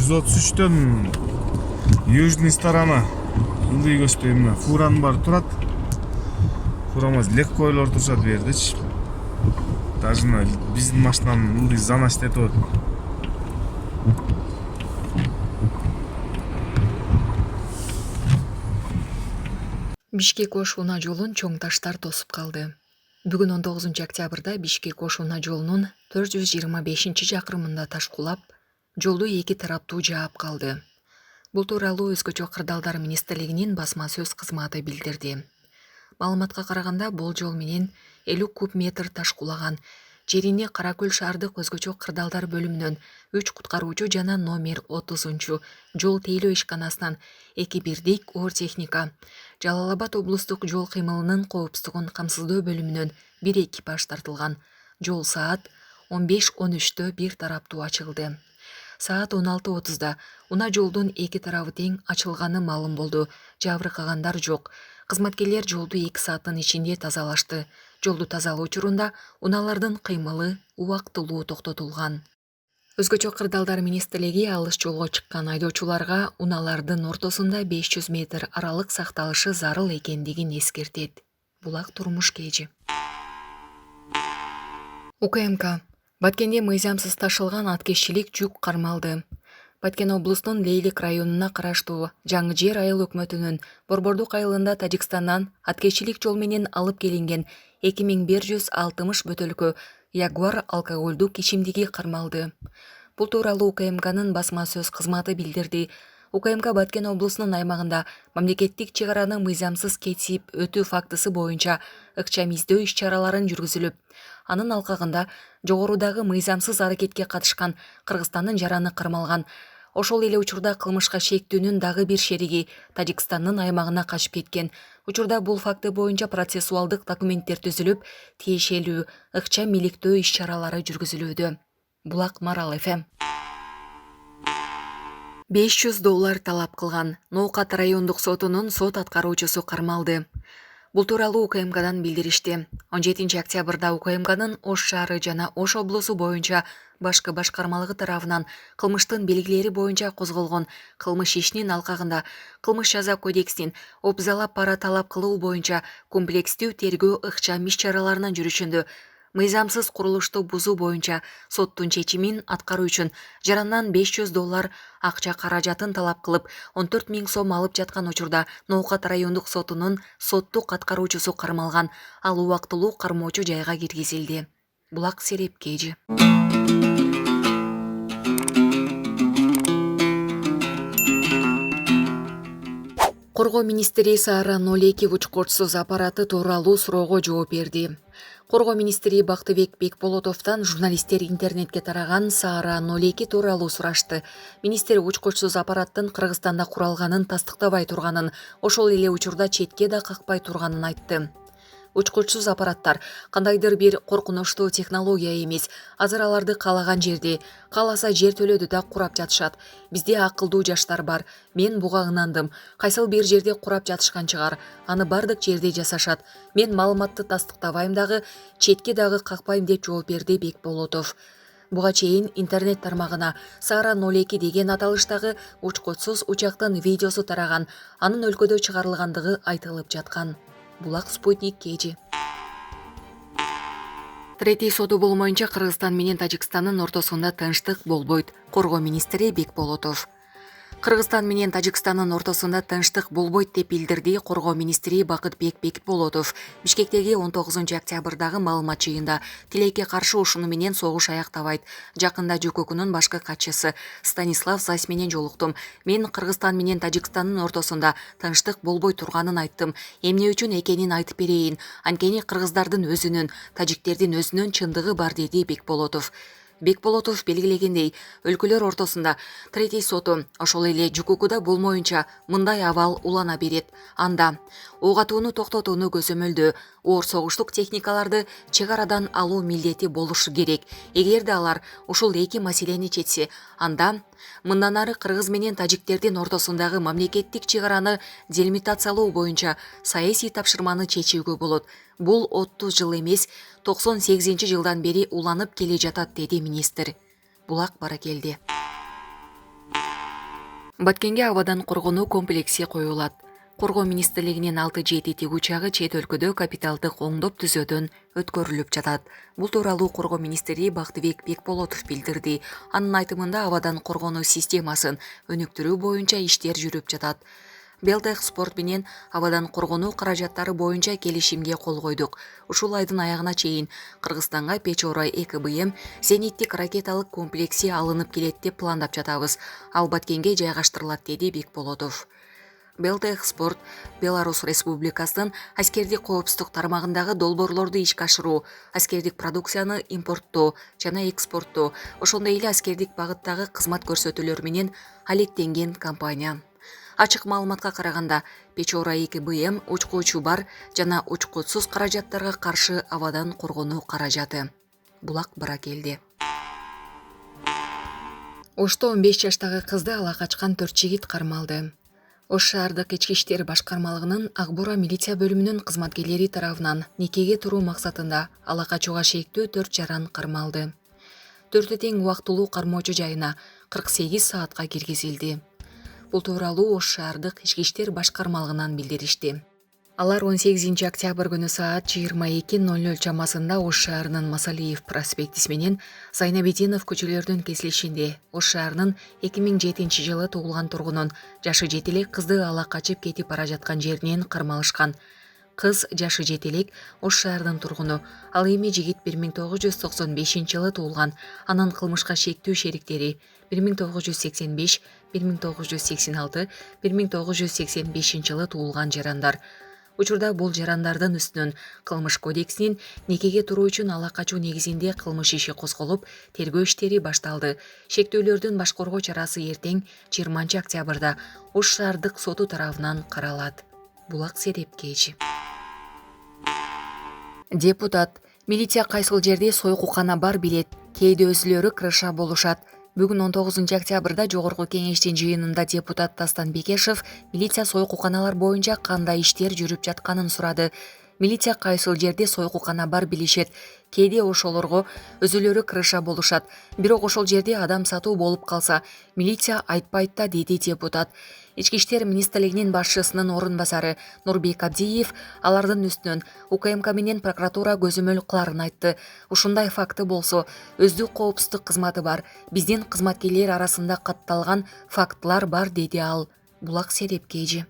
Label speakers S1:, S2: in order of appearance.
S1: 133-төн южный сторона ылдый көчпөй мына фуранын баары турат. Фурамыз легко эле турушат бердичи. Даже биздин машинанын ылдый занач этип атат.
S2: Бишкек-Ош унаа жолун чоң таштар тосуп калды. Бүгүн 19 октябрда Бишкек-Ош унаа жолунун 425 жакырымында таш кулап, жолду эки тараптуу жаап калды. Бул тууралуу Өзгөчө кырдаалдар министрлигинин басма сөз кызматы билдирди. Маалыматка караганда бул жол менен 50 куб метр таш кулаган. Жерине Кара-Көл шаардык Өзгөчө кырдаалдар бөлүмүнөн 3 куткаруучу жана номер 30 жол тейлөө ишканасынан 2 бирдик оор техника, Жалал Абад облустук жол кыймылынын коопсуздугун камсыздоо бөлүмүнөн 1 экипаж тартылган. Жол саат 15:13 бир тараптуу ачылды. Саат 16:30 унаа жолдун эки тарабы тең ачылганы маалым болду. Жабыркагандар жок. Кызматкерлер жолду 2 сааттын ичинде тазалашты. Жолду тазалоо учурунда унаалардын кыймылы убактылуу токтотулган. Өзгөчө кырдаалдар министрлиги алыс жолго чыккан айдоочуларга унаалардын ортосунда 500 метр аралык сакталышы зарыл экендигин эскертет. Булак турмуш кежи. УКМК. Баткенде мыйзамсыз ташылган аткезчилик жүк кармалды. Баткен облустунун Лейлик районуна караштуу Жаңы Жер айыл өкмөтүнүн Борбордук айылында Тажикстандан аткезчилик жол менен алып келинген 2160 бөтөлкө Ягуар алкоголдук ичимдиги кармалды. Бул тууралуу УКМКнын басма сөз кызматы билдирди. УКМК Баткен облусунун аймагында мамлекеттик чек араны мыйзамсыз кетип өтүү фактысы боюнча ыкчам издөө иш-чараларын жүргүзүлүп, анын алкагында жогорудагы мыйзамсыз аракетке катышкан Кыргызстандын жараны кармалган. Ошол эле учурда кылмышка шектүүнүн дагы бир шериги Тажикстандын аймагына качып кеткен. Учурда бул факты боюнча процессуалдык документтер түзүлүп, тиешелүү ыкчам иликтөө иш-чаралары жүргүзүлүүдө. Булак Марал ФМ. $500 талап кылган. Ноокат райондук сотунун сот аткаруучусу кармалды. Бул тууралуу УКМКдан билдиришти. 17 октябрда УКМКнын Ош шаары жана Ош облусу боюнча башкы башкармалыгы тарабынан кылмыштын белгилери боюнча козголгон кылмыш ишинин алкагында Кылмыш жаза кодексинин обзалап пара талап кылуу боюнча комплекстүү тергөө ыкчам иш-чараларынын жүрүшүндө мыйзамсыз курулушту бузуу боюнча соттун чечимин аткаруу үчүн жарандан $500 акча каражатын талап кылып 14 000 сом алып жаткан учурда Ноокат райондук сотунун соттук аткаруучусу кармалган. Ал убактылуу кармоочу жайга киргизилди. Булак Сереп кежи. Коргоо министри Саара 02 учкучсуз аппараты тууралуу суроого жооп берди. Коргоо министри Бактыбек Бекболотовдон журналисттер интернетке тараган Саара 02 тууралуу сурашты. Министр учкучсуз аппараттын Кыргызстанда куралганын тастыктабай турганын, ошол эле учурда четке да какпай турганын айтты. Учкучсуз аппараттар кандайдыр бир коркунучтуу технология эмес. Азыр аларды каалаган жерде, кааласа жер төлөдү да курап жатышат. Бизде акылдуу жаштар бар. Мен буга ынандым. Кайсыл бир жерде курап жатышкан чыгар. Аны бардык жерде жасашат. Мен маалыматты тастыктабайм дагы, четке дагы какпайм деп жооп берди Бекболотов. Буга чейин интернет тармагына Саара 02 деген аталыштагы учкучсуз учактын видеосу тараган, анын өлкөдө чыгарылгандыгы айтылып жаткан. Булак Спутник кежи. Третий соту болмоюнча Кыргызстан менен Тажикстандын ортосунда тынчтык болбойт. Коргоо министри Бекболотов. Кыргызстан менен Тажикстандын ортосунда тынчтык болбойт деп билдирди Коргоо министри Бакытбек Бекболотов. Бишкектеги 19 октябрдагы маалымат жыйында тилекке каршы ушуну менен согуш аяктабайт. Жакында ЖККнын башкы катчысы Станислав Зась менен жолуктум. Мен Кыргызстан менен Тажикстандын ортосунда тынчтык болбой турганын айттым. Эмне үчүн экенин айтып берейин. Анткени кыргыздардын өзүнүн, тажиктердин өзүнүн чындыгы бар деди Бекболотов. Бекболотов белгилегендей, өлкөлөр ортосунда третий соту, ошол эле ЖККда болмоюнча мындай абал улана берет. Анда ок атууну токтотууну көзөмөлдөө, оор согуштук техникаларды чек арадан алуу милдети болушу керек. Эгерде алар ушул эки маселени чечсе, анда мындан ары кыргыз менен тажиктердин ортосундагы мамлекеттик чек араны делимитациялоо боюнча саясий тапшырманы чечүүгө болот. Бул 30 жыл эмес, 98-жылдан бери уланып келе жатат, деди министр. Булак Баракелди. Баткенге абадан коргонуу комплекси коюлат. Коргоо министрлигинин 6-7 тигучагы чет өлкөдө капиталдык оңдоп түзөөдөн өткөрүлүп жатат. Бул тууралуу Коргоо министри Бактыбек Бекболотов билдирди. Анын айтымында абадан коргонуу системасын өнүктүрүү боюнча иштер жүрүп жатат. Белтех спорт менен абадан коргонуу каражаттары боюнча келишимге кол койдук. Ушул айдын аягына чейин Кыргызстанга Печора 2 БМ зениттик ракеталык комплекси алынып келет деп пландап жатабыз. Ал Баткенге жайгаштырылат, деди Бекболотов. Белтех спорт Беларусь Республикасынын аскердик коопсуздук тармагындагы долбоорлорду ишке ашыруу, аскердик продукцияны импорттоо жана экспорттоо, ошондой эле аскердик багыттагы кызмат көрсөтүүлөр менен алектенген компания. Ачык маалыматка караганда, Печора 2 БМ учкуучу бар жана учкутсуз каражаттарга каршы абадан коргонуу каражаты. Булак Баракелди. Ошто 15 жаштагы кызды ала качкан 4 жигит кармалды. Ош шаардык ички иштер башкармалыгынын Акбура милиция бөлүмүнүн кызматкерлери тарабынан никеге туруу максатында ала качууга шектүү 4 жаран кармалды. 4 тең убактылуу кармоочу жайына 48 саатка киргизилди. Бул тууралуу Ош шаардык ички иштер башкармалыгынан билдиришти. Алар 18 октябрь күнү саат 22:00 чамасында Ош шаарынын Масалиев проспектиси менен Зайнабединов көчөлөрүнүн кесилишинде Ош шаарынын 2007 жылы туулган тургунун жашы жетилик кызды ала качып кетип бара жаткан жеринен кармалышкан. Кыз жашы жетилик Ош шаарынын тургуну, ал эми жигит 1995 жылы туулган. Анын кылмышка шектүү шериктери 1985, 1986, 1985 жылы туулган жарандар. Учурда бул жарандардын үстүнөн Кылмыш кодексинин никеге туруу үчүн ала качуу негизинде кылмыш иши козголуп, тергөө иштери башталды. Шектүүлөрдүн баш коргоо чарасы эртең 20 октябрда Ош шаардык соту тарабынан каралат. Булак Серепкеч. Депутат: милиция кайсыл жерде сойкукана бар билет, кээде өзүлөрү крыша болушат. Бүгүн 19 октябрда Жогорку кеңештин жыйынында депутат Дастан Бекешев милиция сойкуканалар боюнча кандай иштер жүрүп жатканын сурады. Милиция кайсыл жерде сойкукана бар билишет, кээде ошолорго өзүлөрү крыша болушат. Бирок ошол жерде адам сатуу болуп калса, милиция айтпайт да, деди депутат. Ички иштер министрлигинин башчысынын орун басары Нурбек Абдиев алардын үстүнөн УКМК менен прокуратура көзөмөл кыларын айтты. Ушундай факты болсо, өздүк коопсуздук кызматы бар, биздин кызматкерлер арасында катталган фактылар бар, деди ал. Булак Серепкеч.